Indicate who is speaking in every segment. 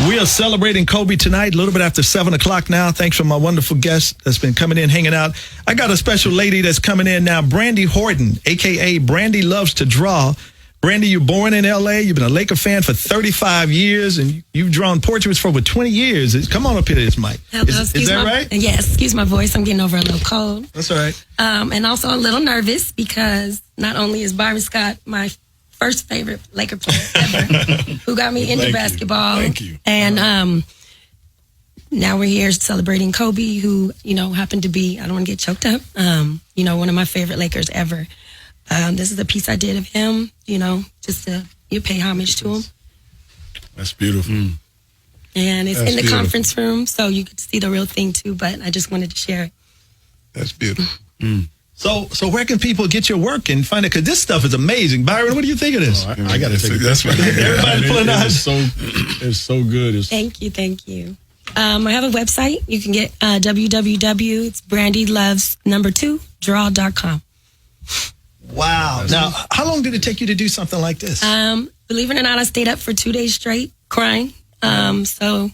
Speaker 1: We are celebrating Kobe tonight, a little bit after 7 o'clock now. Thanks for my wonderful guest that's been coming in, hanging out. I got a special lady that's coming in now, Brandy Horton, a.k.a. Brandy Loves to Draw. Brandy, you're born in L.A. You've been a Laker fan for 35 years, and you've drawn portraits for over 20 years. Come on up here to this mic. Is that right?
Speaker 2: Yes, excuse my voice. I'm getting over a little cold.
Speaker 1: That's all right.
Speaker 2: And also a little nervous because not only is Byron Scott my first favorite Laker player ever, who got me into basketball.
Speaker 3: Thank you.
Speaker 2: And now we're here celebrating Kobe, who, happened to be, I don't want to get choked up, one of my favorite Lakers ever. This is a piece I did of him, just to pay homage to him.
Speaker 3: That's beautiful.
Speaker 2: And it's in the conference room, so you could see the real thing too, but I just wanted to share it.
Speaker 3: That's beautiful.
Speaker 1: So where can people get your work and find it? Because this stuff is amazing. Byron, what do you think of this?
Speaker 3: I got to take
Speaker 1: that's right. Everybody pulling out.
Speaker 3: It's so good.
Speaker 2: Thank you. I have a website. You can get www. It's brandyloves2draw.com.
Speaker 1: Wow. Now, how long did it take you to do something like this?
Speaker 2: Believe it or not, I stayed up for 2 days straight crying. So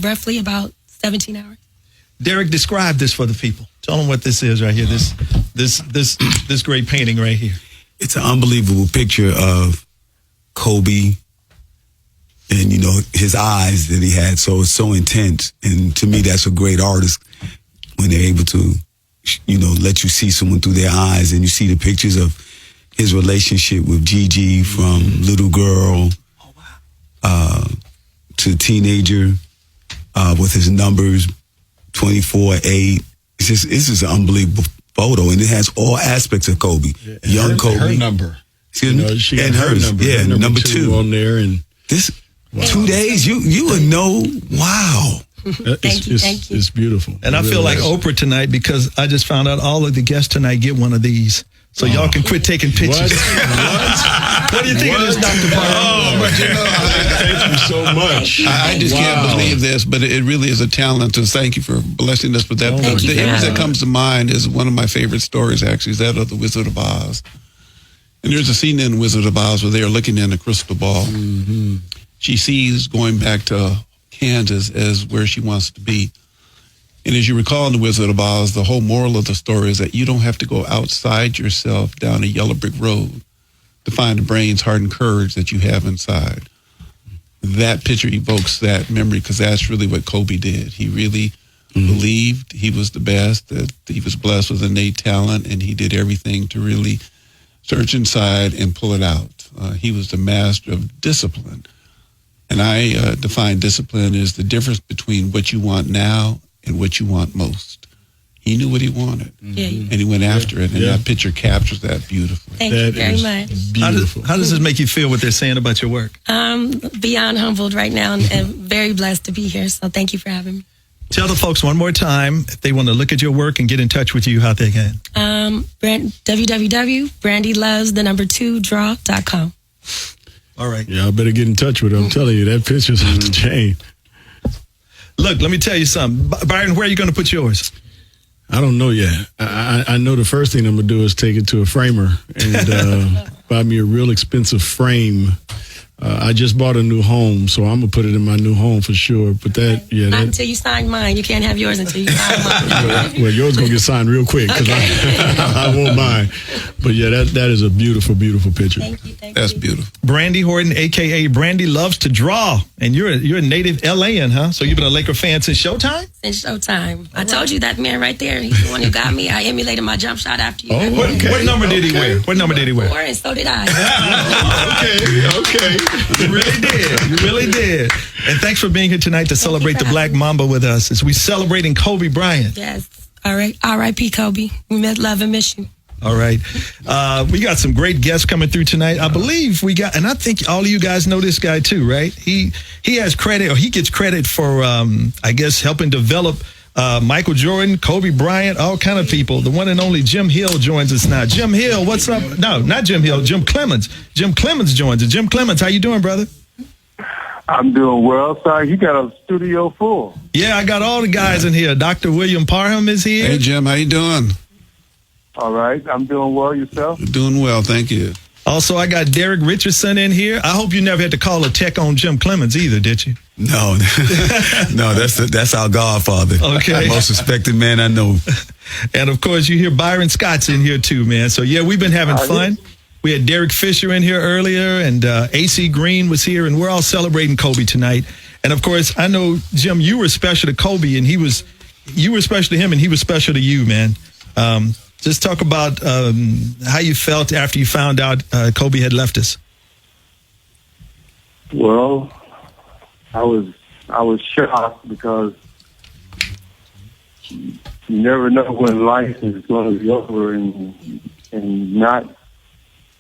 Speaker 2: roughly about 17 hours.
Speaker 1: Derek, describe this for the people. Tell them what this is right here. This great painting right here.
Speaker 4: It's an unbelievable picture of Kobe and, his eyes that he had. So it's so intense. And to me, that's a great artist when they're able to, let you see someone through their eyes, and you see the pictures of his relationship with Gigi from little girl to teenager with his numbers, 24-8. It's just an unbelievable photo, and it has all aspects of Kobe.
Speaker 3: Yeah,
Speaker 4: Young Kobe.
Speaker 3: Her number.
Speaker 4: Excuse me?
Speaker 3: She got
Speaker 4: and hers.
Speaker 3: Number,
Speaker 4: yeah, number 2
Speaker 3: on there. And
Speaker 4: this 2 days, you would know, wow.
Speaker 2: Thank you.
Speaker 3: It's beautiful.
Speaker 1: And I feel like Oprah tonight because I just found out all of the guests tonight get one of these. So y'all can quit taking pictures. What do you think of this, Dr. Brown?
Speaker 3: Thank you so much.
Speaker 5: I just can't believe this, but it really is a talent. So thank you for blessing us with that. The image that comes to mind is one of my favorite stories, actually, is that of the Wizard of Oz. And there's a scene in Wizard of Oz where they are looking in a crystal ball. Mm-hmm. She sees going back to Kansas as where she wants to be. And as you recall in the Wizard of Oz, the whole moral of the story is that you don't have to go outside yourself down a yellow brick road to find the brains, heart, and courage that you have inside. That picture evokes that memory because that's really what Kobe did. He really believed he was the best, that he was blessed with innate talent, and he did everything to really search inside and pull it out. He was the master of discipline. And I define discipline as the difference between what you want now and what you want most. He knew what he wanted, and he went after it, and that picture captures that beautifully.
Speaker 2: Thank you very much.
Speaker 3: Beautiful.
Speaker 1: How does this make you feel, what they're saying about your work?
Speaker 2: Beyond humbled right now and very blessed to be here, so thank you for having me.
Speaker 1: Tell the folks one more time, if they want to look at your work and get in touch with you, how they can.
Speaker 2: www.brandyloves2draw.com.
Speaker 1: All right.
Speaker 3: Yeah, I better get in touch with her. I'm telling you, that picture's off the chain.
Speaker 1: Look, let me tell you something. Byron, where are you going to put yours?
Speaker 3: I don't know yet. I know the first thing I'm going to do is take it to a framer and buy me a real expensive frame. I just bought a new home, so I'm going to put it in my new home for sure. But
Speaker 2: not until you sign mine. You can't have yours until you sign mine.
Speaker 3: Well, yours going to get signed real quick because I won't mine. But yeah, that is a beautiful, beautiful picture.
Speaker 2: Thank you.
Speaker 5: That's beautiful.
Speaker 1: Brandy Horton, a.k.a. Brandy Loves to Draw. And you're a native L.A.an, huh? So you've been a Laker fan since Showtime?
Speaker 2: Since Showtime. I told you that man right there. He's the one who got me. I emulated my jump shot after you.
Speaker 1: What number did he wear? What number did he wear?
Speaker 2: 4, and so did I.
Speaker 3: Okay.
Speaker 1: You really did. And thanks for being here tonight to celebrate the Black Mamba with us as we celebrating Kobe Bryant.
Speaker 2: Yes. All right. R.I.P. Kobe. We love and miss you.
Speaker 1: All right. We got some great guests coming through tonight. I believe we got, and I think all of you guys know this guy too, right? He has credit, or he gets credit for, I guess, helping develop Michael Jordan, Kobe Bryant, all kind of people. The one and only Jim Hill joins us now. Jim Hill, what's up? No, not Jim Hill, Jim Clemens. Jim Clemens joins us. Jim Clemens, how you doing, brother?
Speaker 6: I'm doing well. Sorry, you got a studio full.
Speaker 1: Yeah, I got all the guys in here. Dr. William Parham is here.
Speaker 5: Hey, Jim, how you doing?
Speaker 6: All right, I'm doing well. Yourself?
Speaker 5: Doing well, thank you.
Speaker 1: Also, I got Derek Richardson in here. I hope you never had to call a tech on Jim Clemens either, did you?
Speaker 4: No, no, that's our godfather.
Speaker 1: Okay.
Speaker 4: Most respected man I know.
Speaker 1: And, of course, you hear Byron Scott's in here, too, man. So, yeah, we've been having fun. We had Derek Fisher in here earlier, and AC Green was here, and we're all celebrating Kobe tonight. And, of course, I know, Jim, you were special to Kobe, and you were special to him, and he was special to you, man. Just talk about how you felt after you found out Kobe had left us.
Speaker 6: Well, I was shocked because you never know when life is going to be over, and not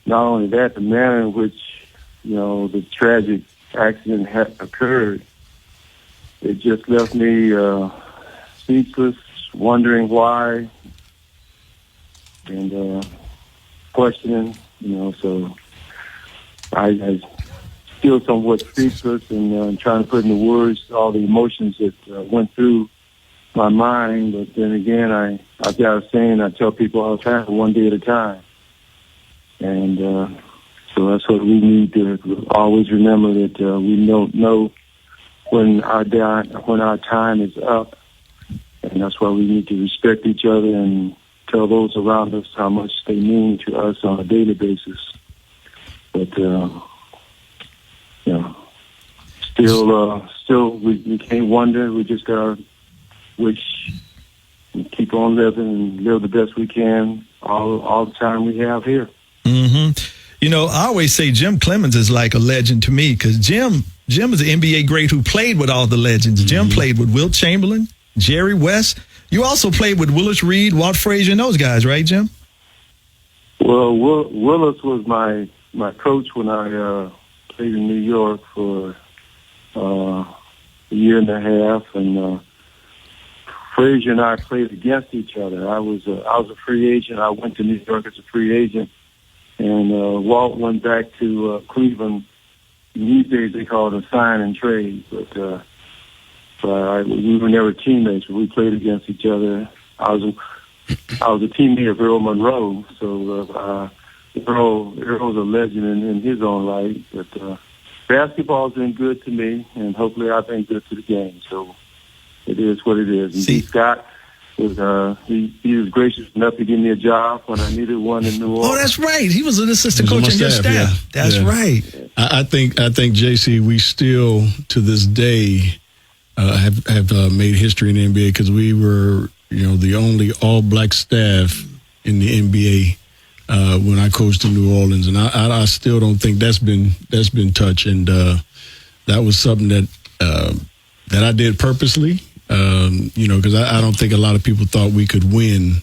Speaker 6: only that, the manner in which the tragic accident had occurred. It just left me speechless, wondering why, and questioning. So I still somewhat speechless and trying to put into words all the emotions that went through my mind. But then again, I've got a saying I tell people all the time: one day at a time. And so that's what we need to always remember, that we don't know when our time is up, and that's why we need to respect each other and tell those around us how much they mean to us on a daily basis. But still we can't wonder. We just gotta wish and keep on living and live the best we can all the time we have here.
Speaker 1: Mm-hmm. I always say Jim Clemens is like a legend to me, because Jim is an NBA great who played with all the legends. Jim played with Wilt Chamberlain, Jerry West. You also played with Willis Reed, Walt Frazier, and those guys, right, Jim?
Speaker 6: Well, Willis was my coach when I played in New York for a year and a half, and Frazier and I played against each other. I was a free agent. I went to New York as a free agent, and Walt went back to Cleveland. These days they call it a sign and trade, but we were never teammates. But we played against each other. I was a teammate of Earl Monroe, so Earl's a legend in his own right. But basketball's been good to me, and hopefully I've been good to the game. So it is what it is. And Scott was he was gracious enough to give me a job when I needed one in New Orleans.
Speaker 1: Oh, that's right. He was an assistant coach on your staff.
Speaker 3: Yeah.
Speaker 1: That's right.
Speaker 3: I think JC, we still to this day have made history in the NBA, because we were the only all-black staff in the NBA when I coached in New Orleans, and I still don't think that's been touched, and that was something that I did purposely, because I don't think a lot of people thought we could win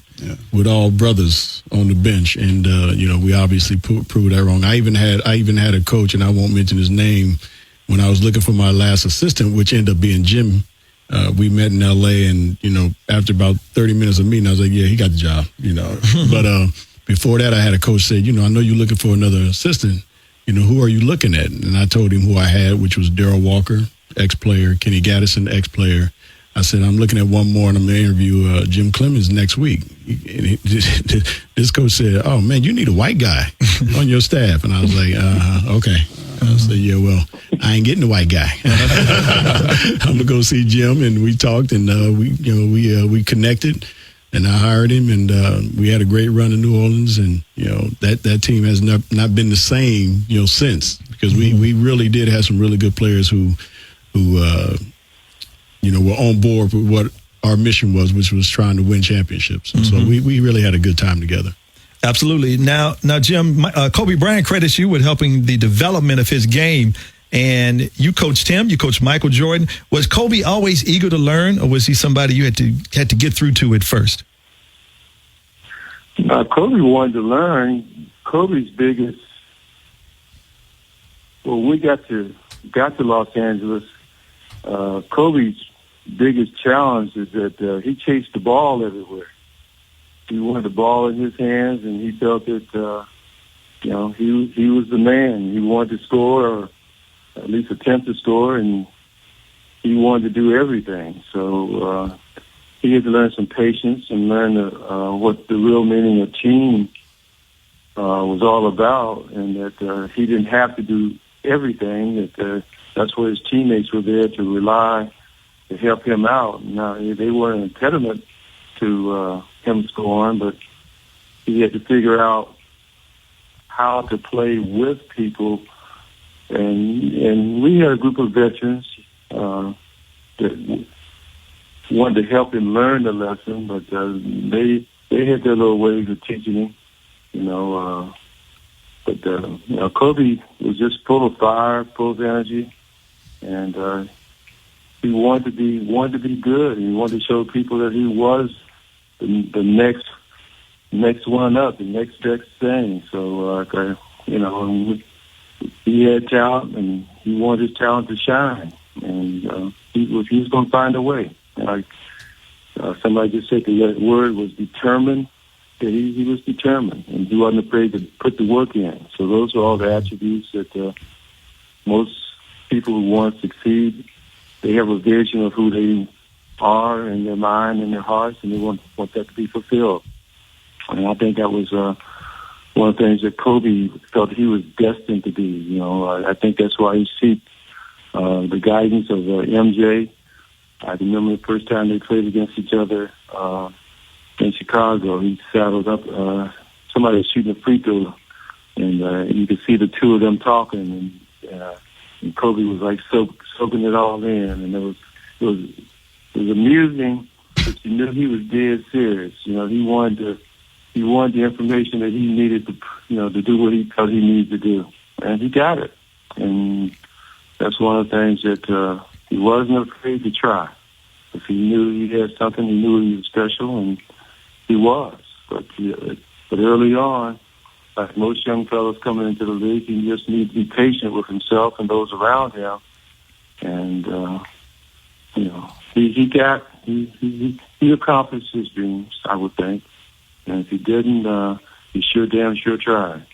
Speaker 3: with all brothers on the bench, and we obviously proved that wrong. I even had a coach, and I won't mention his name, when I was looking for my last assistant, which ended up being Jim. We met in L.A., and after about 30 minutes of meeting, I was like, yeah, he got the job, But before that, I had a coach say, I know you're looking for another assistant. Who are you looking at? And I told him who I had, which was Darrell Walker, ex-player, Kenny Gaddison, ex-player. I said, I'm looking at one more, and I'm going to interview Jim Clemens next week. This coach said, oh, man, you need a white guy on your staff. And I was like, okay. I said, yeah, well, I ain't getting the white guy. I'm going to go see Jim. And we talked, and we connected, and I hired him, and we had a great run in New Orleans. And, that team has not been the same, since, because we really did have some really good players who were on board with what our mission was, which was trying to win championships. And so we really had a good time together.
Speaker 1: Absolutely. Now, Jim, Kobe Bryant credits you with helping the development of his game, and you coached him. You coached Michael Jordan. Was Kobe always eager to learn, or was he somebody you had to get through to at first?
Speaker 6: Kobe wanted to learn. Kobe's biggest. Well, we got to Los Angeles. Kobe's biggest challenge is that he chased the ball everywhere. He wanted the ball in his hands, and he felt that he was the man. He wanted to score, or at least attempt to score, and he wanted to do everything. So he had to learn some patience and learn what the real meaning of team was all about, and that he didn't have to do everything. That's where his teammates were there to rely to help him out. Now, they weren't an impediment to him scoring, but he had to figure out how to play with people. And we had a group of veterans that wanted to help him learn the lesson, but they had their little ways of teaching him, But Kobe was just full of fire, full of energy, and he wanted to be good. He wanted to show people that he was the next one up, the next best thing. So, he had talent, and he wanted his talent to shine, and he was going to find a way. Like somebody just said, the word was determined. That he was determined, and he wasn't afraid to put the work in. So those are all the attributes that most people who want to succeed, they have a vision of who they are in their mind and their hearts, and they want that to be fulfilled. And I think that was one of the things that Kobe felt he was destined to be. I think that's why he seeked the guidance of MJ. I remember the first time they played against each other in Chicago. He saddled up somebody was shooting a free throw, and you could see the two of them talking, and Kobe was like soaking it all in, and it was amusing, but you knew he was dead serious. He wanted the information that he needed to do what he thought he needed to do, and he got it. And that's one of the things that he wasn't afraid to try. If he knew he had something, he knew he was special, and he was. But early on, like most young fellas coming into the league, he just needs to be patient with himself and those around him. And he accomplished his dreams, I would think. And if he didn't, he damn sure tried.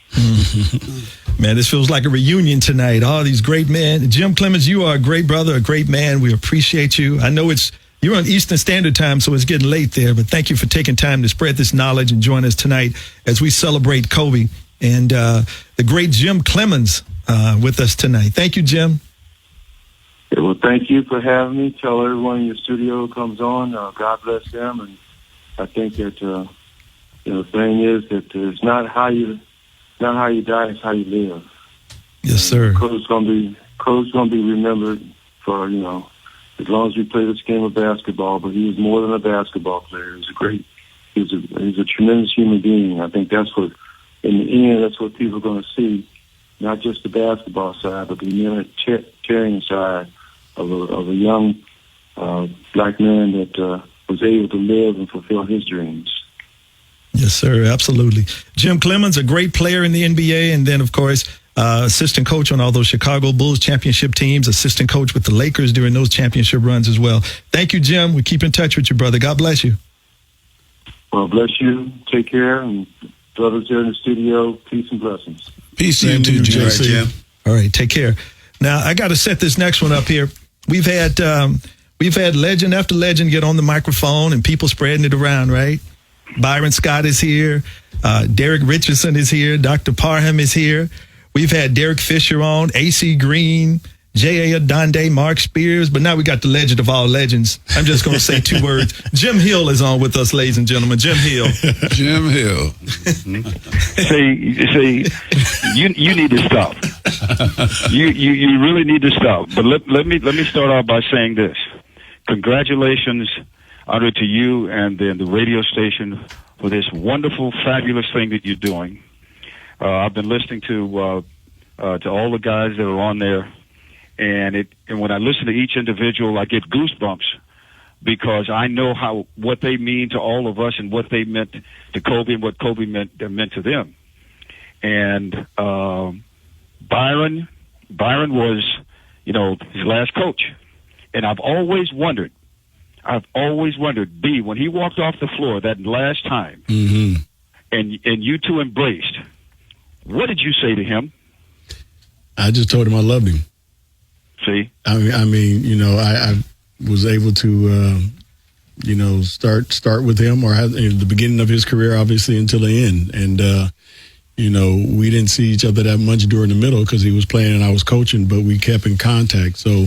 Speaker 1: Man, this feels like a reunion tonight. All these great men. Jim Clemens, you are a great brother, a great man. We appreciate you. I know you're on Eastern Standard Time, so it's getting late there, but thank you for taking time to spread this knowledge and join us tonight as we celebrate Kobe and the great Jim Clemens with us tonight. Thank you, Jim.
Speaker 6: Yeah, well, thank you for having me. Tell everyone in your studio comes on. God bless them. And I think that the thing is that it's not how you die, it's how you live.
Speaker 1: Yes, sir.
Speaker 6: Coach's gonna be remembered for as long as we play this game of basketball. But he was more than a basketball player. He's a tremendous human being. I think that's what, in the end, that's what people are going to see. Not just the basketball side, but the humanitarian side of a young black man that was able to live and fulfill his dreams.
Speaker 1: Yes, sir. Absolutely. Jim Clemens, a great player in the NBA, and then, of course, assistant coach on all those Chicago Bulls championship teams, assistant coach with the Lakers during those championship runs as well. Thank you, Jim. We keep in touch with you, brother. God bless you.
Speaker 6: Well, bless you. Take care. And brothers there in the studio, peace and blessings.
Speaker 5: Peace to you too, Jim.
Speaker 1: All right, take care. Now, I got to set this next one up here. We've had legend after legend get on the microphone and people spreading it around, right? Byron Scott is here. Derek Richardson is here. Dr. Parham is here. We've had Derek Fisher on, A.C. Green, J.A. Adonde, Mark Spears, but now we got the legend of all legends. I'm just going to say two words. Jim Hill is on with us, ladies and gentlemen. Jim Hill.
Speaker 5: Jim Hill.
Speaker 7: See, you need to stop. You really need to stop. But let me start off by saying this. Congratulations, Aundrae, to you and then the radio station for this wonderful, fabulous thing that you're doing. I've been listening to all the guys that are on there, and when I listen to each individual, I get goosebumps because I know what they mean to all of us and what they meant to Kobe and what Kobe meant to them. And Byron was, his last coach, and I've always wondered, B, when he walked off the floor that last time,
Speaker 3: mm-hmm.
Speaker 7: and you two embraced. What did you say to him?
Speaker 3: I just told him I loved him.
Speaker 7: See?
Speaker 3: I mean, I was able to, start with him or have the beginning of his career, obviously, until the end. And, You know, we didn't see each other that much during the middle because he was playing and I was coaching, but we kept in contact. So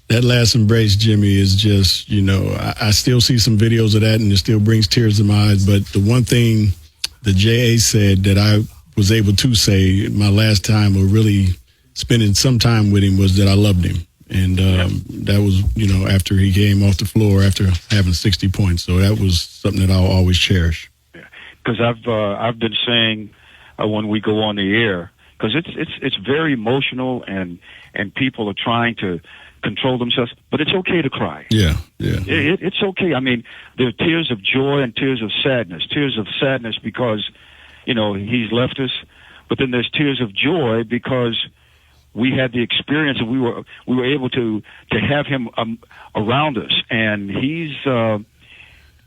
Speaker 3: that last embrace, Jimmy, is just, you know, I still see some videos of that and it still brings tears to my eyes. But the one thing the J.A. said that I was able to say my last time or really spending some time with him was that I loved him. And that was, you know, after he came off the floor after having 60 points. So that was something that I'll always cherish.
Speaker 7: Because I've been saying when we go on the air, because it's very emotional and people are trying to control themselves, but it's okay to cry.
Speaker 3: Yeah.
Speaker 7: It's okay. I mean, there are tears of joy and tears of sadness. Tears of sadness because, you know, he's left us, but then there's tears of joy because we had the experience and we were able to have him around us, and he's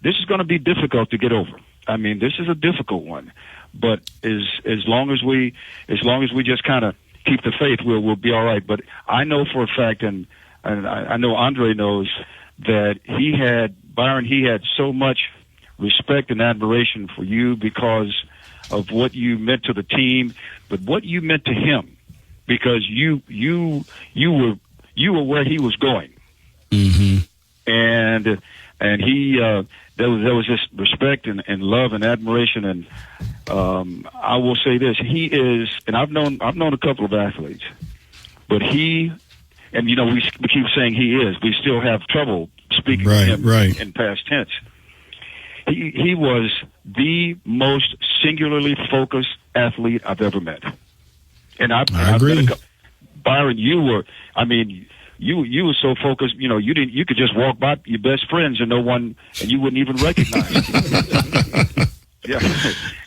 Speaker 7: this is going to be difficult to get over. I mean, this is a difficult one, but as long as we just kind of keep the faith, we'll be all right. But I know for a fact, and I know Aundrae knows that Byron had so much respect and admiration for you because of what you meant to the team, but what you meant to him, because you were where he was going, and he there was this respect and love and admiration, and I will say this: he is, and I've known a couple of athletes, but he, and you know we keep saying he is, we still have trouble speaking of him in past tense. He was the most singularly focused athlete I've ever met. And I agree. Byron, you were so focused, you know, you could just walk by your best friends and no one, and you wouldn't even recognize them. Yeah.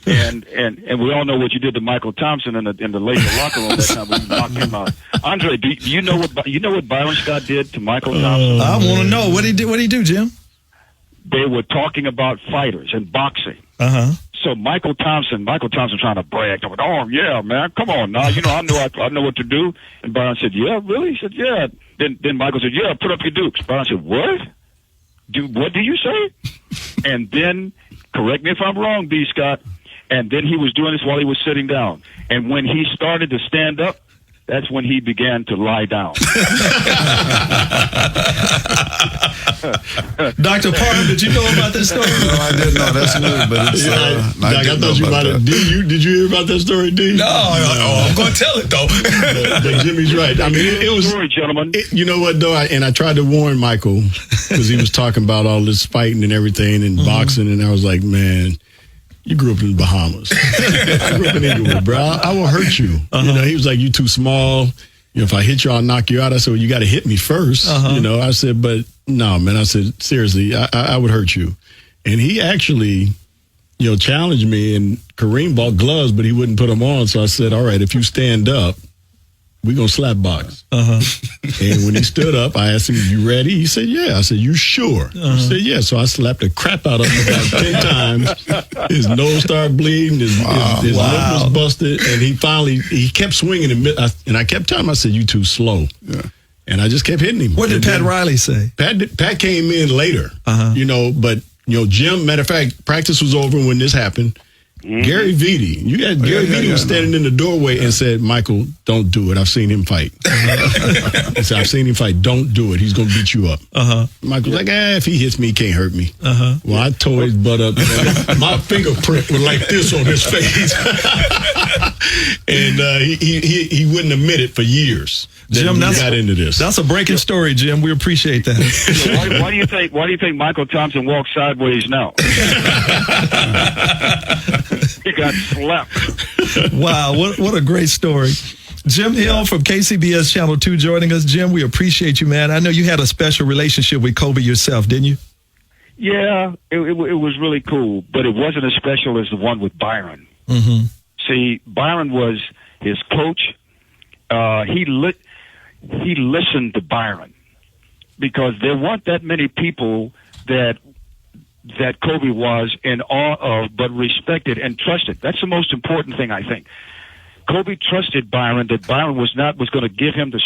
Speaker 7: And we all know what you did to Michael Thompson in the Laker locker room that time when you knocked him out. Aundrae, do you know what Byron Scott did to Michael Thompson?
Speaker 1: I want to know. What did he do, Jim?
Speaker 7: They were talking about fighters and boxing. So Michael Thompson trying to brag. Oh yeah, man, come on now. You know, I know what to do. And Byron said, "Yeah, really?" He said, "Yeah." Then Michael said, "Yeah, put up your dukes." Byron said, "What? What do you say?" And then, correct me if I'm wrong, B. Scott. And then he was doing this while he was sitting down. And when he started to stand up, that's when he began to lie down.
Speaker 1: Dr. Parham, did you know about this story?
Speaker 5: No, I didn't know. That's new, but it's,
Speaker 3: I thought you might have. Did you hear about that story, D?
Speaker 1: No, I'm going to tell it, though.
Speaker 3: But Jimmy's right. I mean, it was...
Speaker 7: Story, gentlemen.
Speaker 3: You know what, though? I tried to warn Michael because he was talking about all this fighting and everything and boxing, and I was like, man... You grew up in the Bahamas. I grew up in Inglewood, bro. I will hurt you. You know, he was like, you too small. You know, if I hit you, I'll knock you out. I said, well, you got to hit me first. You know, I said, but no, man. I said, seriously, I would hurt you. And he actually, you know, challenged me, and Kareem bought gloves, but he wouldn't put them on. So I said, all right, if you stand up, we're going to slap box. And when he stood up, I asked him, you ready? He said, yeah. I said, you sure? He said, yeah. So I slapped the crap out of him about 10 times. His nose started bleeding. His lip was busted. And he kept swinging. And I kept telling him, I said, you too slow. Yeah. And I just kept hitting him.
Speaker 1: What did Pat Riley say?
Speaker 3: Pat came in later, you know, but, you know, Jim, matter of fact, practice was over when this happened. Gary Vitti. Gary Vitti was standing in the doorway and said, Michael, don't do it. I've seen him fight. He said, I've seen him fight. Don't do it. He's going to beat you up. Michael's like, if he hits me, he can't hurt me. Well, I tore his butt up. My fingerprint was like this on his face. And he wouldn't admit it for years.
Speaker 1: Jim,
Speaker 3: got into this.
Speaker 1: That's a breaking story, Jim. We appreciate that.
Speaker 7: Why do you think Michael Thompson walks sideways now? He got slapped.
Speaker 1: Wow, what a great story. Jim Hill from KCBS Channel 2 joining us. Jim, we appreciate you, man. I know you had a special relationship with Kobe yourself, didn't you?
Speaker 7: Yeah, it was really cool, but it wasn't as special as the one with Byron. See, Byron was his coach. He listened to Byron because there weren't that many people that Kobe was in awe of, but respected and trusted. That's the most important thing, I think. Kobe trusted Byron, that Byron was going to give him the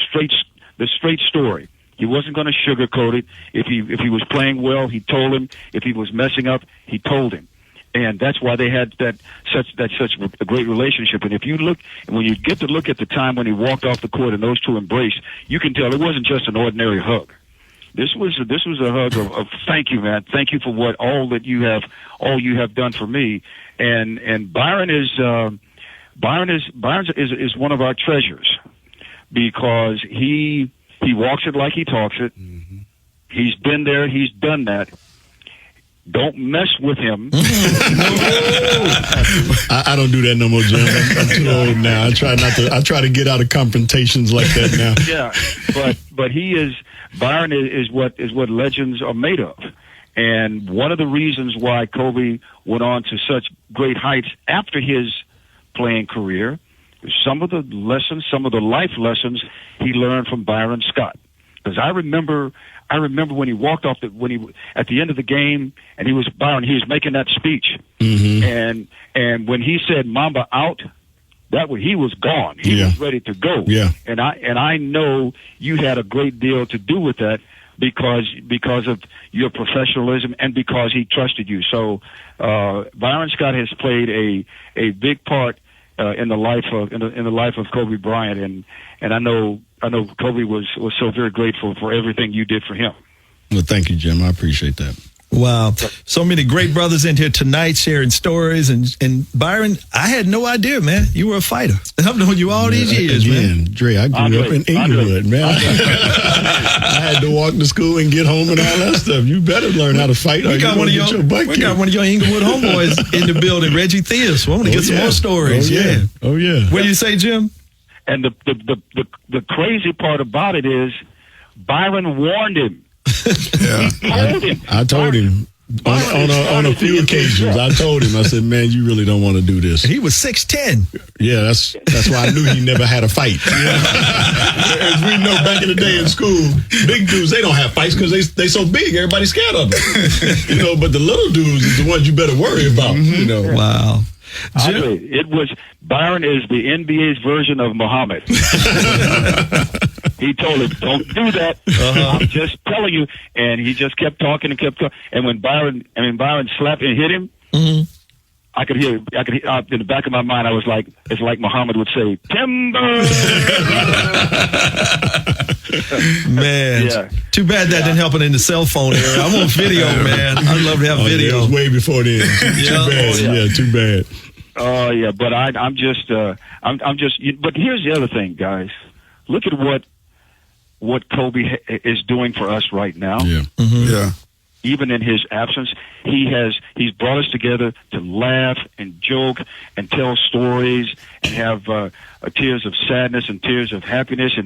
Speaker 7: straight story. He wasn't going to sugarcoat it. If he was playing well, he told him. If he was messing up, he told him. And that's why they had such a great relationship. And if you look, and when you get to look at the time when he walked off the court and those two embraced, you can tell it wasn't just an ordinary hug. This was a hug of thank you, man. Thank you for all you have done for me. And Byron is one of our treasures because he walks it like he talks it. Mm-hmm. He's been there. He's done that. Don't mess with him.
Speaker 3: I don't do that no more, Jim. I'm too old now. I try to get out of confrontations like that now.
Speaker 7: Yeah, but Byron is what legends are made of. And one of the reasons why Kobe went on to such great heights after his playing career is some of the life lessons he learned from Byron Scott. Because I remember when he walked off at the end of the game, and he was making that speech, mm-hmm. and when he said Mamba out, he was gone. He was ready to go.
Speaker 3: Yeah.
Speaker 7: And I know you had a great deal to do with that because of your professionalism and because he trusted you. So Byron Scott has played a big part in the life of Kobe Bryant, and I know Kobe was so very grateful for everything you did for him.
Speaker 3: Well, thank you, Jim. I appreciate that.
Speaker 1: Wow. So many great brothers in here tonight sharing stories. And Byron, I had no idea, man. You were a fighter. I've known you all these years, man.
Speaker 3: Dre, I grew up in Inglewood, man. I had to walk to school and get home and all that stuff. You better learn how to fight.
Speaker 1: We got one of your Inglewood homeboys in the building, Reggie Theus. We want to get some more stories.
Speaker 3: Oh, yeah.
Speaker 1: What do you say, Jim?
Speaker 7: And the crazy part about it is Byron warned him.
Speaker 4: Yeah.
Speaker 3: I told him on a few occasions. I told him, I said, man, you really don't want to do this.
Speaker 1: He was 6'10".
Speaker 3: Yeah, that's why I knew he never had a fight. As we know, back in the day in school, big dudes, they don't have fights because they so big, everybody's scared of them. But the little dudes is the ones you better worry about.
Speaker 1: Mm-hmm. Wow.
Speaker 7: Byron is the NBA's version of Muhammad. He told him, "Don't do that. I'm just telling you." And he just kept talking and kept talking. And when Byron slapped and hit him, mm-hmm. I could hear in the back of my mind. I was like, it's like Muhammad would say, "Timber."
Speaker 1: Man, too bad that didn't help it in the cell phone era. I'm on video, man. I'd love to have video.
Speaker 3: It was way before then. Too bad.
Speaker 7: Oh yeah, but I'm just. But here's the other thing, guys. Look at what Kobe is doing for us right now.
Speaker 3: Yeah.
Speaker 1: Mm-hmm.
Speaker 4: Yeah.
Speaker 7: Even in his absence, he's brought us together to laugh and joke and tell stories and have tears of sadness and tears of happiness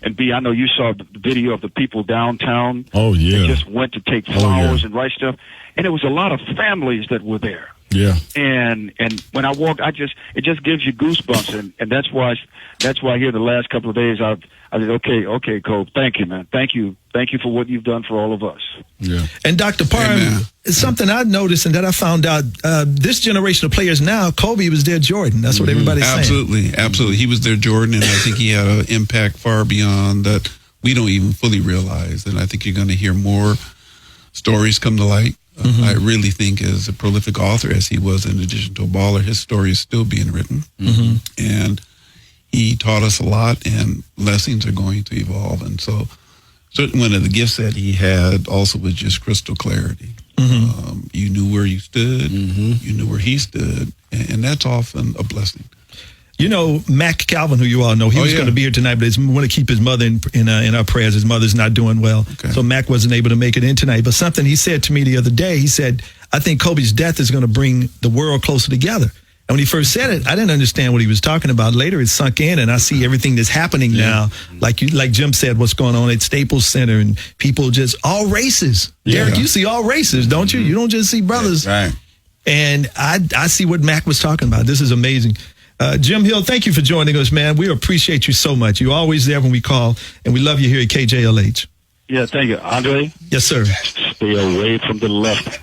Speaker 7: and B, I know you saw the video of the people downtown.
Speaker 3: Oh yeah.
Speaker 7: They just went to take flowers and write stuff, and it was a lot of families that were there.
Speaker 3: Yeah.
Speaker 7: And when I walk, it just gives you goosebumps, and that's why here the last couple of days I said, okay, Kobe, thank you, man, thank you for what you've done for all of us.
Speaker 3: Yeah.
Speaker 1: And Dr. Parham, something I noticed and that I found out, this generation of players now, Kobe was their Jordan. That's what everybody's saying.
Speaker 5: Absolutely. He was their Jordan, and I think he had an impact far beyond that we don't even fully realize. And I think you're going to hear more stories come to light. I really think as a prolific author as he was, in addition to a baller, his story is still being written. Mm-hmm. And he taught us a lot, and lessons are going to evolve. And so certainly one of the gifts that he had also was just crystal clarity. Mm-hmm. You knew where you stood, you knew where he stood, and that's often a blessing.
Speaker 1: You know, Mac Calvin, who you all know, he was going to be here tonight, but we want to keep his mother in our prayers. His mother's not doing well. Okay. So Mac wasn't able to make it in tonight. But something he said to me the other day, he said, I think Kobe's death is going to bring the world closer together. And when he first said it, I didn't understand what he was talking about. Later, it sunk in, and I see everything that's happening now. Like Jim said, what's going on at Staples Center, and people just, all races. Yeah. Derek, you see all races, don't you? You don't just see brothers.
Speaker 4: Right.
Speaker 1: And I see what Mac was talking about. This is amazing. Jim Hill, thank you for joining us, man. We appreciate you so much. You're always there when we call, and we love you here at KJLH.
Speaker 7: Yeah, thank you. Andre?
Speaker 1: Yes, sir.
Speaker 7: Stay away from the left.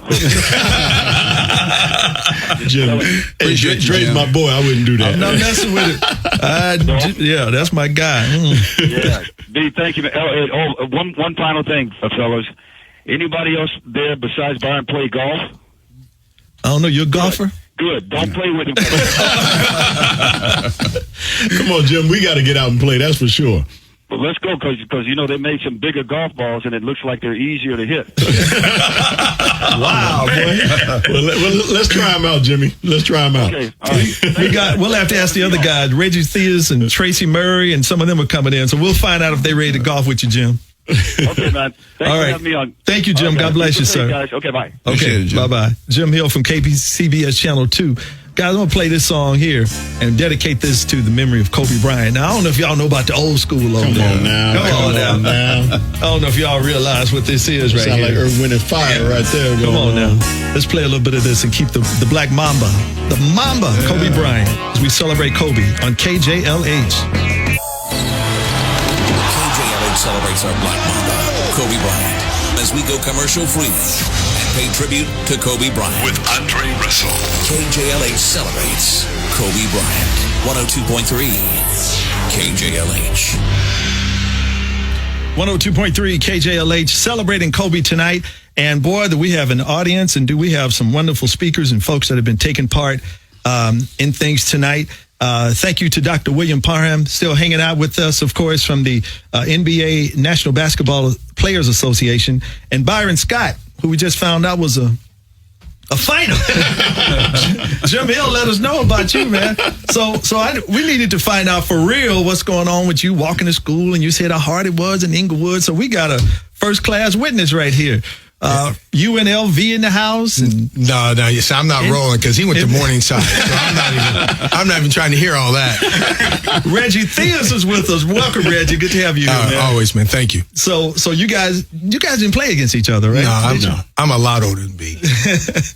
Speaker 3: Jim, Dre's my boy. I wouldn't do that.
Speaker 1: I'm not messing with it. Yeah, that's my guy.
Speaker 7: Yeah. B, thank you. One final thing, fellas. Anybody else there besides Byron play golf?
Speaker 1: I don't know. You're a golfer?
Speaker 7: Good. Don't play with him.
Speaker 3: Come on, Jim. We got to get out and play. That's for sure.
Speaker 7: Well, let's go because they made some bigger golf balls and it looks like they're easier to hit.
Speaker 1: Wow, boy.
Speaker 3: Well, let's try them out, Jimmy. Let's try them out.
Speaker 7: Okay. All right.
Speaker 1: We'll have to ask the other guys, Reggie Theus and Tracy Murray, and some of them are coming in. So we'll find out if they're ready to golf with you, Jim.
Speaker 7: Okay, man. Thanks
Speaker 1: All
Speaker 7: for
Speaker 1: right.
Speaker 7: having me on.
Speaker 1: Thank you, Jim.
Speaker 7: Okay.
Speaker 1: God bless you, sir.
Speaker 7: Guys. Okay, bye.
Speaker 1: Okay, bye-bye. Jim Hill from KCBS Channel 2. Guys, I'm going to play this song here and dedicate this to the memory of Kobe Bryant. Now, I don't know if y'all know about the old school over there.
Speaker 3: Come on now.
Speaker 1: I don't know if y'all realize what this is right
Speaker 3: Sound
Speaker 1: here.
Speaker 3: like Earth, Wind, and Fire right there.
Speaker 1: Come on now. Let's play a little bit of this and keep the Black Mamba, the Mamba, Kobe Bryant, as we celebrate Kobe on KJLH.
Speaker 8: KJLH celebrates our Black Mamba, Kobe Bryant, as we go commercial free and pay tribute to Kobe Bryant.
Speaker 9: With Aundrae Russell.
Speaker 8: KJLH celebrates Kobe Bryant. 102.3 KJLH.
Speaker 1: 102.3 KJLH celebrating Kobe tonight. And boy, do we have an audience, and do we have some wonderful speakers and folks that have been taking part in things tonight. Thank you to Dr. William Parham, still hanging out with us, of course, from the NBA National Basketball Players Association, and Byron Scott, who we just found out was a fighter. Jim Hill let us know about you, man. We needed to find out for real what's going on with you walking to school, and you said how hard it was in Inglewood. So we got a first-class witness right here. UNLV in the house. And
Speaker 10: No, yes, I'm not rolling because he went to Morningside. So I'm not even trying to hear all that.
Speaker 1: Reggie Theus is with us. Welcome, Reggie. Good to have you here, man.
Speaker 10: Always, man. Thank you.
Speaker 1: So you guys didn't play against each other, right?
Speaker 10: No, I'm a lot older than B.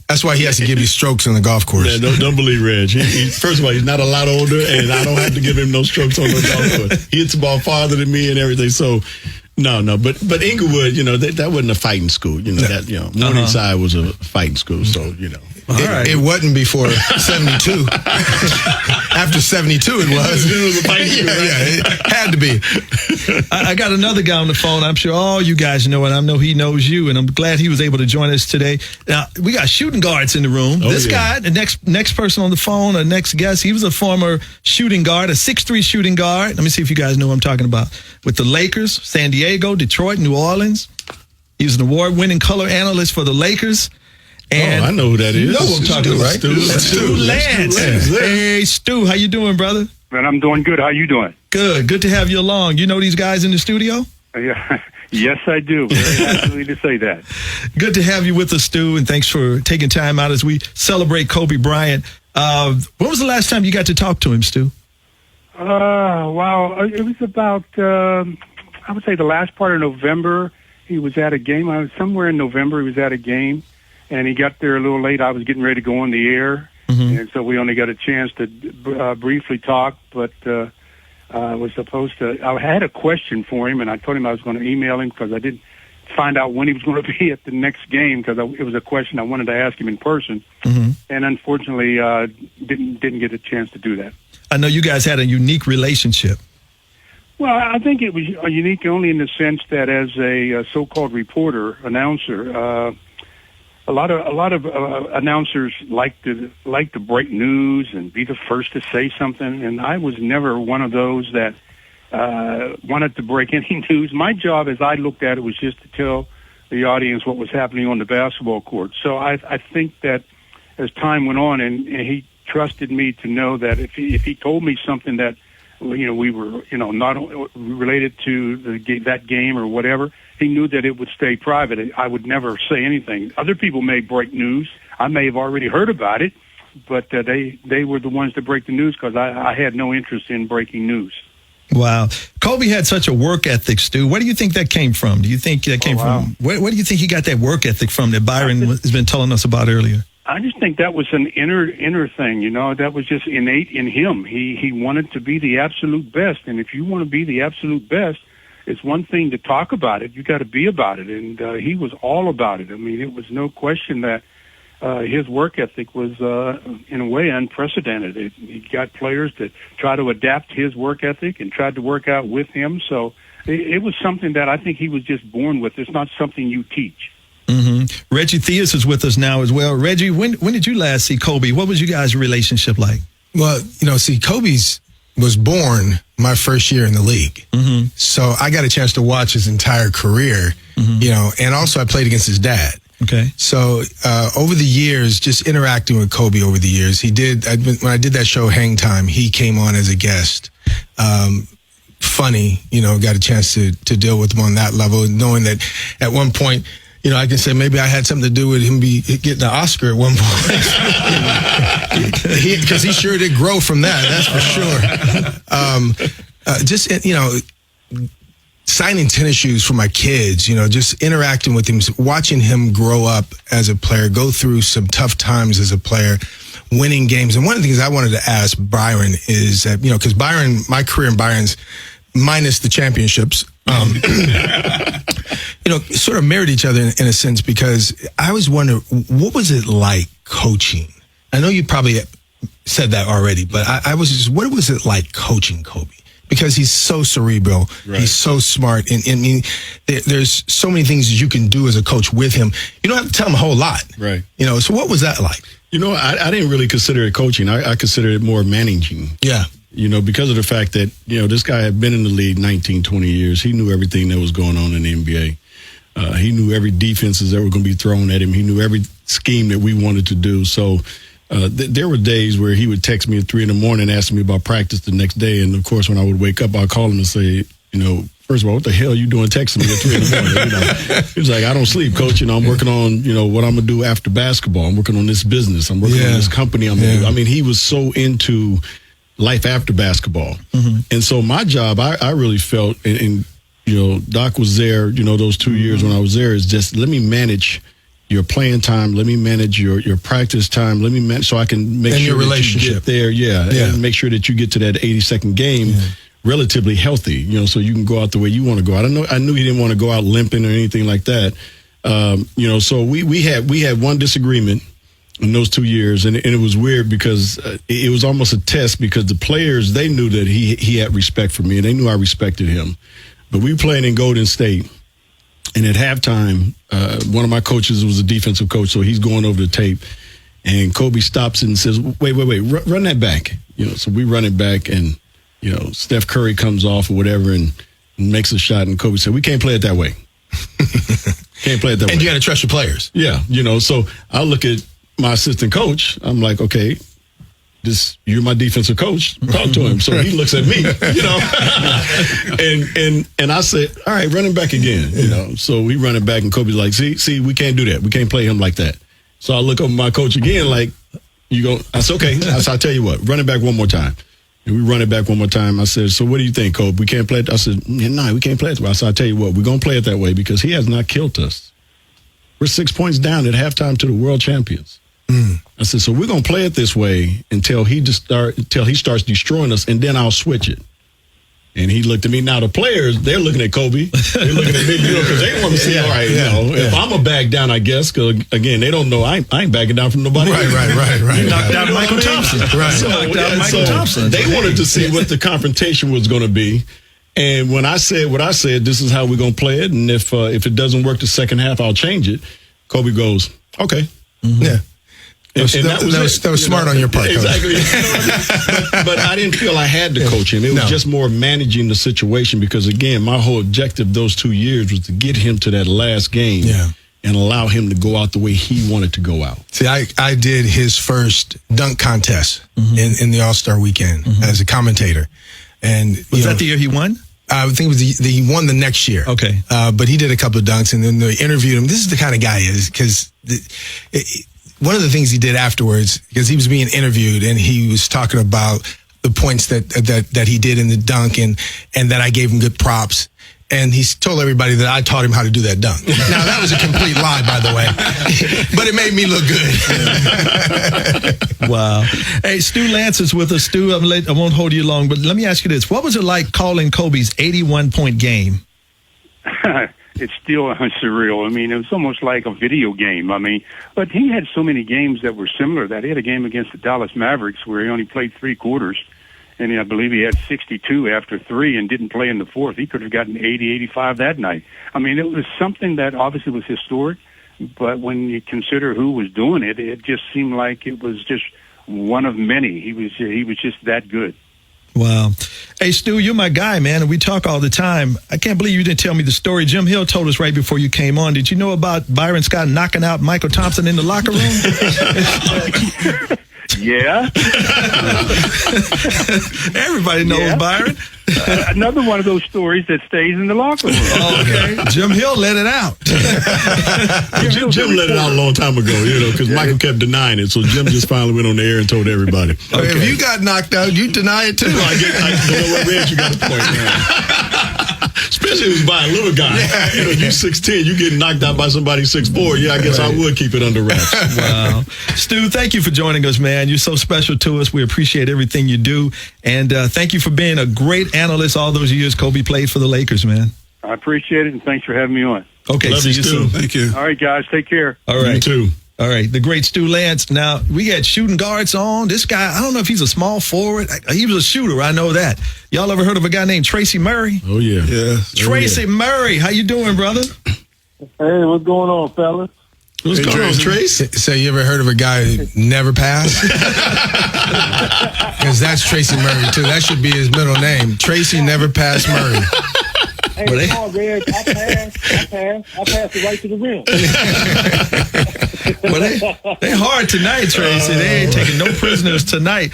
Speaker 10: That's why he has to give you strokes on the golf course.
Speaker 3: Yeah, don't believe Reg. First of all, he's not a lot older, and I don't have to give him no strokes on the golf course. He hits the ball farther than me and everything. So, no. But Inglewood, that wasn't a fighting school. Morningside was a fighting school. So,
Speaker 10: It wasn't before 72. After 72, it was.
Speaker 3: It was a fighting school.
Speaker 10: It had to be.
Speaker 1: I got another guy on the phone. I'm sure all you guys know, and I know he knows you, and I'm glad he was able to join us today. Now, we got shooting guards in the room. This guy, the next person on the phone, or next guest, he was a former shooting guard, a 6'3" shooting guard. Let me see if you guys know what I'm talking about. With the Lakers, San Diego, Detroit, New Orleans. He was an award-winning color analyst for the Lakers. And
Speaker 3: I know who that is.
Speaker 1: You know what I'm talking about, right? Stu Lance. Hey, Stu, how you doing, brother?
Speaker 7: Man, I'm doing good. How you doing?
Speaker 1: Good to have you along. You know these guys in the studio?
Speaker 7: Yeah. Yes, I do. Very happy to say that.
Speaker 1: Good to have you with us, Stu, and thanks for taking time out as we celebrate Kobe Bryant. When was the last time you got to talk to him, Stu?
Speaker 11: Wow. It was about, I would say the last part of November. He was at a game. Somewhere in November, he was at a game, and he got there a little late. I was getting ready to go on the air, and so we only got a chance to briefly talk, but I was supposed to. I had a question for him, and I told him I was going to email him because I didn't find out when he was going to be at the next game because it was a question I wanted to ask him in person, and unfortunately didn't get a chance to do that.
Speaker 1: I know you guys had a unique relationship.
Speaker 11: Well, I think it was unique only in the sense that as a so-called reporter, announcer, a lot of announcers like to break news and be the first to say something, and I was never one of those that wanted to break any news. My job, as I looked at it, was just to tell the audience what was happening on the basketball court. So I think that as time went on, and he trusted me to know that if he told me something that we were not related to that game or whatever, he knew that it would stay private. I would never say anything. Other people may break news. I may have already heard about it, but they were the ones to break the news because I had no interest in breaking news.
Speaker 1: Wow. Kobe had such a work ethic, Stu. Where do you think that came from? Do you think that came from? Where do you think he got that work ethic from that Byron has been telling us about earlier?
Speaker 11: I just think that was an inner thing, that was just innate in him. He wanted to be the absolute best, and if you want to be the absolute best, it's one thing to talk about it. You got to be about it, and he was all about it. I mean, it was no question that his work ethic was, in a way, unprecedented. He got players that try to adapt his work ethic and tried to work out with him. So it was something that I think he was just born with. It's not something you teach.
Speaker 1: Reggie Theus is with us now as well. Reggie, when did you last see Kobe? What was you guys' relationship like?
Speaker 10: Well, see, Kobe's was born my first year in the league. Mm-hmm. So I got a chance to watch his entire career, and also I played against his dad.
Speaker 1: Okay.
Speaker 10: So over the years, just interacting with Kobe over the years, when I did that show Hang Time, he came on as a guest. Funny, got a chance to deal with him on that level, knowing that at one point, I can say maybe I had something to do with him getting the Oscar at one point. Because he sure did grow from that, that's for sure. Signing tennis shoes for my kids, just interacting with him, watching him grow up as a player, go through some tough times as a player, winning games. And one of the things I wanted to ask Byron is that, because my career in Byron's, minus the championships, sort of married each other in a sense, because I always wonder, what was it like coaching? I know you probably said that already, but I was just, what was it like coaching Kobe? Because he's so cerebral, right. He's so smart, and I mean, there's so many things that you can do as a coach with him. You don't have to tell him a whole lot,
Speaker 3: right?
Speaker 10: So what was that like?
Speaker 3: I didn't really consider it coaching. I consider it more managing.
Speaker 10: Yeah.
Speaker 3: Because of the fact that, this guy had been in the league 19, 20 years. He knew everything that was going on in the NBA. He knew every defenses that were going to be thrown at him. He knew every scheme that we wanted to do. So there were days where he would text me at 3 a.m, asking me about practice the next day. And, of course, when I would wake up, I'd call him and say, first of all, what the hell are you doing texting me at 3 a.m? He was like, I don't sleep, coach. I'm working on, what I'm going to do after basketball. I'm working on this business. I'm working on this company I'm going to do. I mean, he was so into life after basketball. Mm-hmm. And so my job, I really felt, and Doc was there, those 2 years when I was there, is just let me manage your playing time. Let me manage your practice time. Let me manage so I can make sure that you get there. And make sure that you get to that 80-second game relatively healthy, so you can go out the way you want to go out. I knew he didn't want to go out limping or anything like that. So we had one disagreement in those 2 years, and it was weird because it was almost a test, because the players, they knew that he had respect for me, and they knew I respected him. But we played in Golden State, and at halftime, one of my coaches was a defensive coach, so he's going over the tape, and Kobe stops and says, wait, run that back. So we run it back, and Steph Curry comes off or whatever and makes a shot, and Kobe said, we can't play it that way. Can't play it that way.
Speaker 10: And you got to trust your players.
Speaker 3: Yeah, so I look at my assistant coach, I'm like, okay, you're my defensive coach. Talk to him. So he looks at me, and I said, all right, run him back again. So we run it back, and Kobe's like, see, we can't do that. We can't play him like that. So I look over my coach again, like, I said, okay. I said, I'll tell you what, run it back one more time. And we run it back one more time. I said, so what do you think, Kobe? We can't play it? I said, no, we can't play it that way. I said, I'll tell you what, we're going to play it that way because he has not killed us. We're 6 points down at halftime to the world champions. I said, so we're going to play it this way until he starts destroying us, and then I'll switch it. And he looked at me. Now the players, they're looking at Kobe. They're looking at me, because they want to see, all right, if I'm a back down, I guess, because, again, they don't know I ain't backing down from nobody.
Speaker 10: Right.
Speaker 1: You knocked out Michael Thompson. Right.
Speaker 3: So they wanted to see what the confrontation was going to be. And when I said what I said, this is how we're going to play it, and if it doesn't work the second half, I'll change it. Kobe goes, okay.
Speaker 10: Mm-hmm. Yeah. That was smart on your part.
Speaker 3: Exactly. But I didn't feel I had to coach him. It was just more managing the situation, because, again, my whole objective those 2 years was to get him to that last game and allow him to go out the way he wanted to go out.
Speaker 10: See, I did his first dunk contest in the All-Star weekend as a commentator. And
Speaker 1: was that the year he won?
Speaker 10: I think it was he won the next year.
Speaker 1: Okay.
Speaker 10: But he did a couple of dunks, and then they interviewed him. This is the kind of guy he is, because one of the things he did afterwards, because he was being interviewed and he was talking about the points that he did in the dunk, and that I gave him good props. And he told everybody that I taught him how to do that dunk. Now, that was a complete lie, by the way. But it made me look good.
Speaker 1: Wow. Hey, Stu Lance is with us. Stu, I won't hold you long, but let me ask you this. What was it like calling Kobe's 81-point game?
Speaker 11: It's still surreal. I mean, it was almost like a video game. I mean, but he had so many games that were similar. That he had a game against the Dallas Mavericks where he only played 3 quarters. And I believe he had 62 after 3 and didn't play in the fourth. He could have gotten 80, 85 that night. I mean, it was something that obviously was historic, But when you consider who was doing it, it just seemed like it was just one of many. He was just that good.
Speaker 1: Wow. Hey, Stu, you're my guy, man, and we talk all the time. I can't believe you didn't tell me the story. Jim Hill told us right before you came on. Did you know about Byron Scott knocking out Michael Thompson in the locker room?
Speaker 11: Yeah.
Speaker 1: Everybody knows Byron.
Speaker 11: Another one of those stories that stays in the locker room.
Speaker 1: Okay. Jim Hill let it out.
Speaker 3: Jim let it out a long time ago, because Michael kept denying it. So Jim just finally went on the air and told everybody.
Speaker 10: Okay. If you got knocked out, you deny it too.
Speaker 3: You got a point now. Especially if it was by a little guy. You 6'10", you getting knocked out by somebody 6'4". Yeah, I guess I would keep it under wraps.
Speaker 1: Wow. Stu, thank you for joining us, man. You're so special to us. We appreciate everything you do. And thank you for being a great analyst all those years Kobe played for the Lakers, man.
Speaker 11: I appreciate it, and thanks for having me on.
Speaker 1: Okay,
Speaker 3: love
Speaker 1: see you
Speaker 3: Stu.
Speaker 1: soon.
Speaker 5: Thank you.
Speaker 11: All right, guys, take care.
Speaker 1: All right.
Speaker 3: You too.
Speaker 1: All right, the great Stu Lance. Now, we got shooting guards on. This guy, I don't know if he's a small forward. He was a shooter, I know that. Y'all ever heard of a guy named Tracy Murray?
Speaker 3: Oh, yeah.
Speaker 5: Yeah.
Speaker 1: Tracy Murray, how you doing, brother?
Speaker 6: Hey, what's going on, fellas?
Speaker 3: What's going on, Trace?
Speaker 10: So you ever heard of a guy who never passed? Because that's Tracy Murray, too. That should be his middle name. Tracy Never Passed Murray.
Speaker 6: Hey, come on, Greg. I passed it right to the rim.
Speaker 1: Well, they hard tonight, Tracy. They ain't taking no prisoners tonight.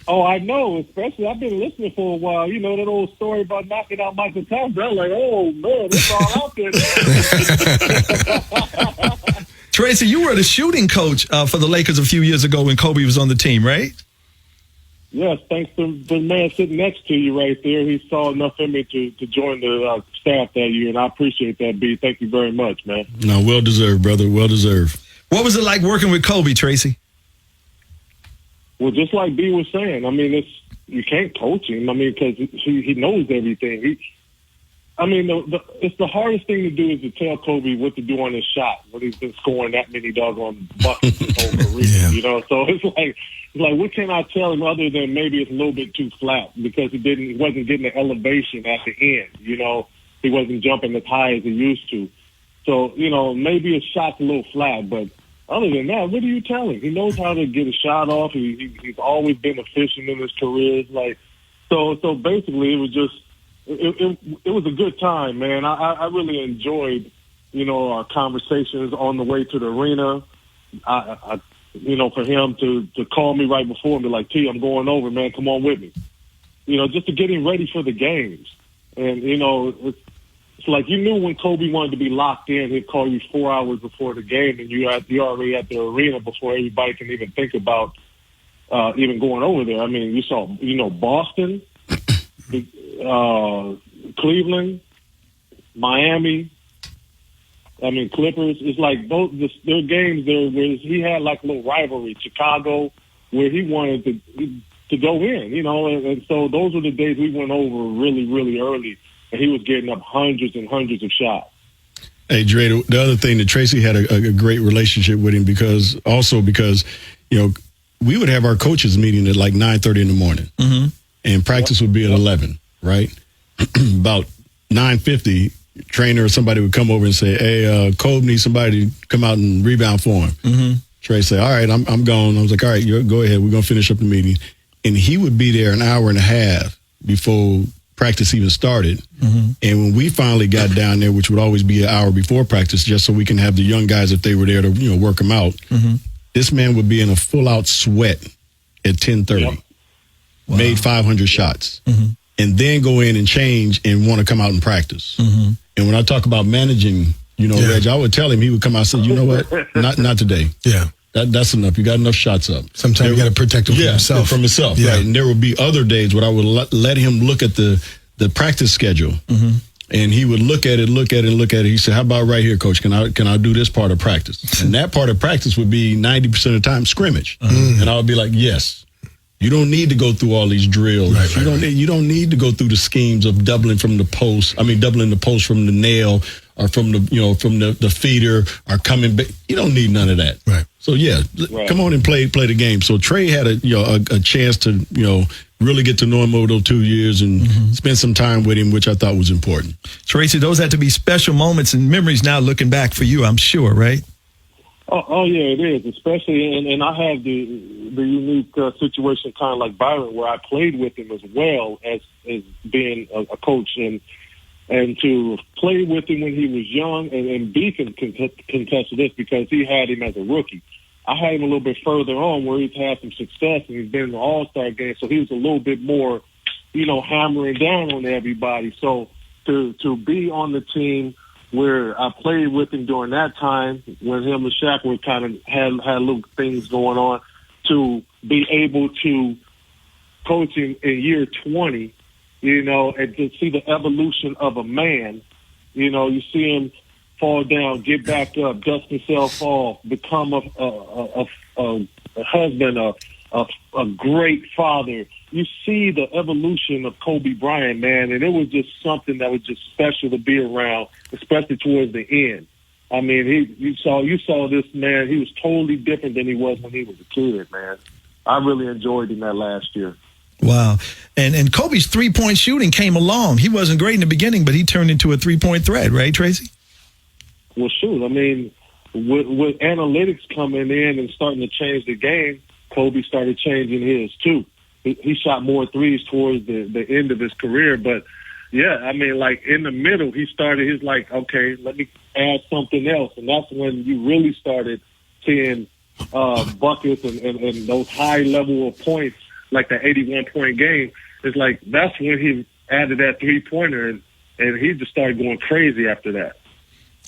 Speaker 6: Oh, I know. Especially, I've been listening for a while. You know that old story about knocking out Michael Thompson. I'm like, oh man, it's all out there.
Speaker 1: Tracy, you were the shooting coach for the Lakers a few years ago when Kobe was on the team, right?
Speaker 6: Yes, thanks to the man sitting next to you right there. He saw enough in me to join the staff that year, and I appreciate that, B. Thank you very much, man.
Speaker 3: No, well deserved, brother. Well deserved.
Speaker 1: What was it like working with Kobe, Tracy?
Speaker 6: Well, just like B was saying, I mean, you can't coach him. I mean, because he knows everything. It's the hardest thing to do is to tell Kobe what to do on his shot when he's been scoring that many doggone buckets his whole career.
Speaker 10: Yeah.
Speaker 6: So it's like, what can I tell him other than maybe it's a little bit too flat because he wasn't getting the elevation at the end. He wasn't jumping as high as he used to. So maybe his shot's a little flat, but other than that, what do you tell him? He knows how to get a shot off. He's always been efficient in his career. It's like, so basically, it was just it was a good time, man. I really enjoyed, our conversations on the way to the arena. For him to call me right before and be like, T, I'm going over, man. Come on with me. Just to get him ready for the games. And it's like you knew when Kobe wanted to be locked in, he'd call you 4 hours before the game, and you're already at the arena before everybody can even think about even going over there. I mean, you saw, Boston, Cleveland, Miami. I mean, Clippers. It's like there are games there where he had like a little rivalry. Chicago, where he wanted to go in, and so those were the days we went over really, really early. And he was getting up hundreds and hundreds of shots.
Speaker 3: Hey, Dre, the other thing that Tracy had a great relationship with him because we would have our coaches meeting at like 9:30 in the morning, and practice would be at 11, right? About 9:50, trainer or somebody would come over and say, "Hey, Kobe needs somebody to come out and rebound for him." Mm-hmm. Trey say, "All right, I'm gone." I was like, "All right, go ahead. We're gonna finish up the meeting," and he would be there an hour and a half before practice even started. Mm-hmm. And when we finally got down there, which would always be an hour before practice, just so we can have the young guys, if they were there, to work them out, this man would be in a full-out sweat at 10:30, wow. Made 500 shots, and then go in and change and want to come out and practice. And when I talk about managing, Reg, I would tell him, he would come out and say, you know what, not today. Yeah. That's enough. You got enough shots up.
Speaker 10: Sometimes you got to protect him
Speaker 3: from himself. Yeah. Right? And there would be other days where I would let him look at the practice schedule, and he would look at it. He said, "How about right here, Coach? Can I do this part of practice?" And that part of practice would be 90% of the time scrimmage, and I would be like, "Yes, you don't need to go through all these drills. You don't need to go through the schemes of doubling from the post. Doubling the post from the nail." Or from the feeder, or coming back. You don't need none of that. Right. So yeah, come on and play the game. So Trey had a chance to really get to know him over those 2 years and spend some time with him, which I thought was important.
Speaker 1: Tracy, those had to be special moments and memories now looking back for you, I'm sure, right?
Speaker 9: Oh yeah, it is. Especially, and I had the unique situation, kind of like Byron, where I played with him as well as being a coach, and to play with him when he was young, and B can contest this because he had him as a rookie. I had him a little bit further on where he's had some success and he's been in the All-Star game, so he was a little bit more, hammering down on everybody. So to be on the team where I played with him during that time when him and Shaq were kind of had little things going on, to be able to coach him in year 20, and to see the evolution of a man. You see him fall down, get back up, dust himself off, become a husband, a great father. You see the evolution of Kobe Bryant, man, and it was just something that was just special to be around, especially towards the end. I mean, you saw this man. He was totally different than he was when he was a kid, man. I really enjoyed him that last year.
Speaker 1: Wow. And Kobe's three-point shooting came along. He wasn't great in the beginning, but he turned into a three-point threat, right, Tracy?
Speaker 9: Well, shoot, I mean, with analytics coming in and starting to change the game, Kobe started changing his too. He shot more threes towards the end of his career. But, yeah, I mean, like in the middle, he's like, okay, let me add something else. And that's when you really started seeing buckets and those high level of points, like the 81-point game. It's like that's when he added that three-pointer, and he just started going crazy after that.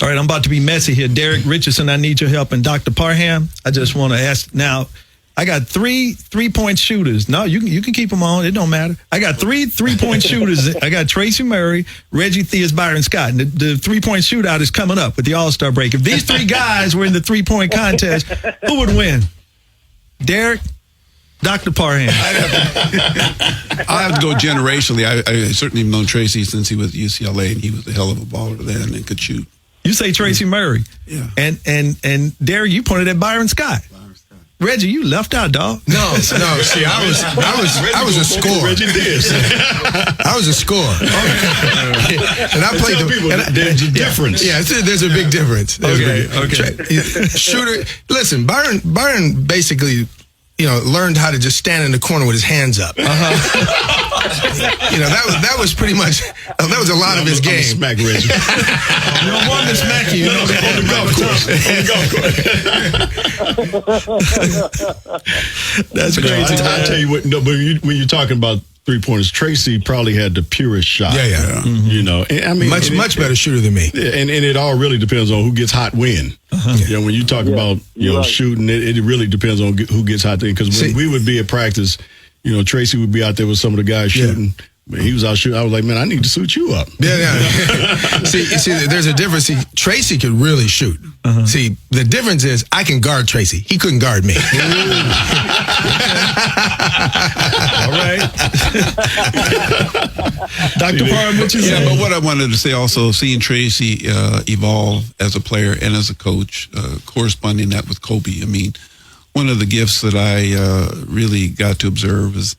Speaker 1: All right, I'm about to be messy here. Derek Richardson, I need your help. And Dr. Parham, I just want to ask now, I got three-point shooters. No, you can keep them on. It don't matter. I got three-point shooters. I got Tracy Murray, Reggie Theus, Byron Scott. And the three-point shootout is coming up with the All-Star break. If these three guys were in the three-point contest, who would win? Derek? Dr. Parham.
Speaker 5: I have to go generationally. I certainly have known Tracy since he was at UCLA, and he was a hell of a baller then and could shoot.
Speaker 1: You say Tracy Murray.
Speaker 5: Yeah.
Speaker 1: And Derek, you pointed at Byron Scott. Reggie, you left out, dog.
Speaker 10: No. See, I was a scorer.
Speaker 3: Reggie did.
Speaker 10: I was a scorer. Okay. And I played
Speaker 3: there's a difference.
Speaker 10: Yeah, there's a big difference. Okay. Shooter. Listen, Byron basically, learned how to just stand in the corner with his hands up. That was pretty much, that was a lot of his game.
Speaker 3: Smack Reggie.
Speaker 1: You don't want to smack you. On the golf course. That's crazy.
Speaker 3: I'll tell you what, but when you're talking about three-pointers, Tracy probably had the purest shot.
Speaker 10: Yeah.
Speaker 3: And I mean,
Speaker 10: much better shooter than me.
Speaker 3: And it all really depends on who gets hot when. When you talk about shooting, it really depends on who gets hot then. Because when we would be at practice, Tracy would be out there with some of the guys shooting. He was out shooting. I was like, man, I need to suit you up.
Speaker 10: Yeah. see, there's a difference. See, Tracy could really shoot. See, the difference is I can guard Tracy. He couldn't guard me.
Speaker 1: All right. Dr. Parham, what you say?
Speaker 5: Yeah, but what I wanted to say also, seeing Tracy evolve as a player and as a coach, corresponding that with Kobe. I mean, one of the gifts that I really got to observe is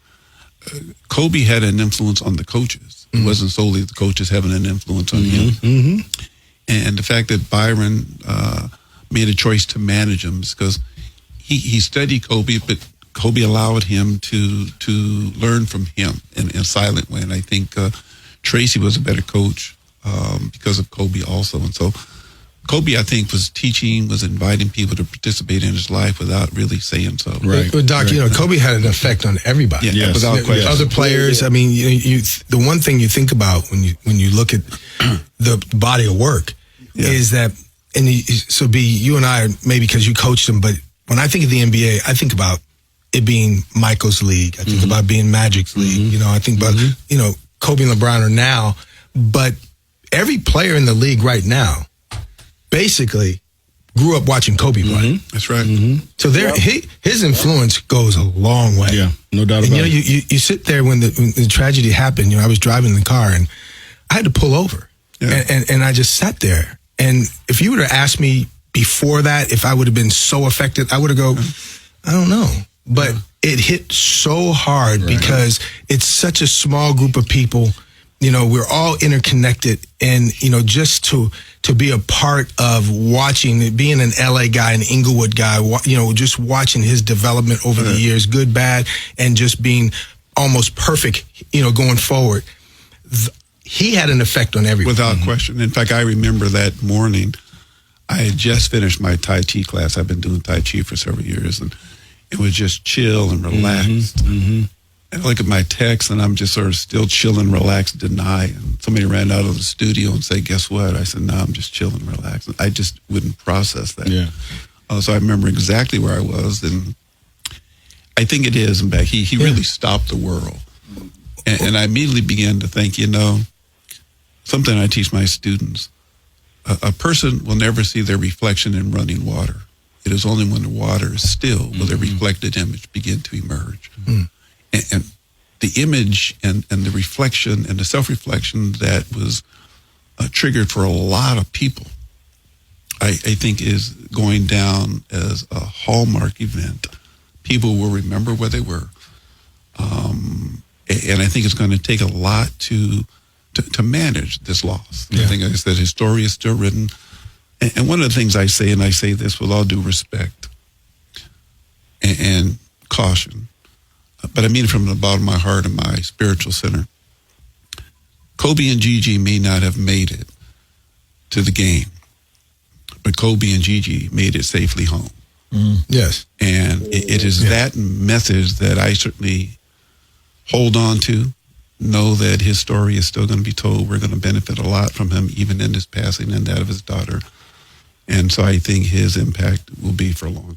Speaker 5: Kobe had an influence on the coaches. It wasn't solely the coaches having an influence on him. And the fact that Byron made a choice to manage him is because he studied Kobe, but Kobe allowed him to learn from him in a silent way. And I think Tracy was a better coach because of Kobe also. And so Kobe, I think, was inviting people to participate in his life without really saying so.
Speaker 10: Right. But Doc, Kobe had an effect on everybody.
Speaker 5: Yeah, without question.
Speaker 10: Other players. I mean, the one thing you think about when you look at the body of work is that, you and I, maybe because you coached him, but when I think of the NBA, I think about it being Michael's league. I think about being Magic's league. I think about, Kobe and LeBron are now, but every player in the league right now basically grew up watching Kobe play.
Speaker 5: That's right.
Speaker 10: So his influence goes a long way.
Speaker 3: Yeah, no doubt about it.
Speaker 10: You sit there when the tragedy happened. I was driving in the car and I had to pull over, and I just sat there. And if you would have asked me before that, if I would have been so affected, I would have go, I don't know. But it hit so hard because it's such a small group of people. You know, we're all interconnected, and, you know, just to be a part of watching, being an LA guy, an Inglewood guy, you know, just watching his development over the years, good, bad, and just being almost perfect, you know, going forward. He had an effect on everyone.
Speaker 5: Without question. In fact, I remember that morning, I had just finished my Tai Chi class. I've been doing Tai Chi for several years, and it was just chill and relaxed. And I look at my text, and I'm just sort of still chilling, relaxed, deny. And somebody ran out of the studio and said, guess what? I said, no, I'm just chilling, relaxed. I just wouldn't process that. So I remember exactly where I was, and I think it is, in fact, he really stopped the world. And I immediately began to think, you know, something I teach my students, a person will never see their reflection in running water. It is only when the water is still will their reflected image begin to emerge. And the image and the reflection and the self-reflection that was triggered for a lot of people, I think is going down as a hallmark event. People will remember where they were. And I think it's going to take a lot to manage this loss. I think, like I said, his story is still written. And one of the things I say, and I say this with all due respect and caution, but I mean it from the bottom of my heart and my spiritual center. Kobe and Gigi may not have made it to the game, but Kobe and Gigi made it safely home.
Speaker 10: Yes.
Speaker 5: And it is that message that I certainly hold on to, know that his story is still going to be told. We're going to benefit a lot from him, even in his passing and that of his daughter. And so I think his impact will be for a long time.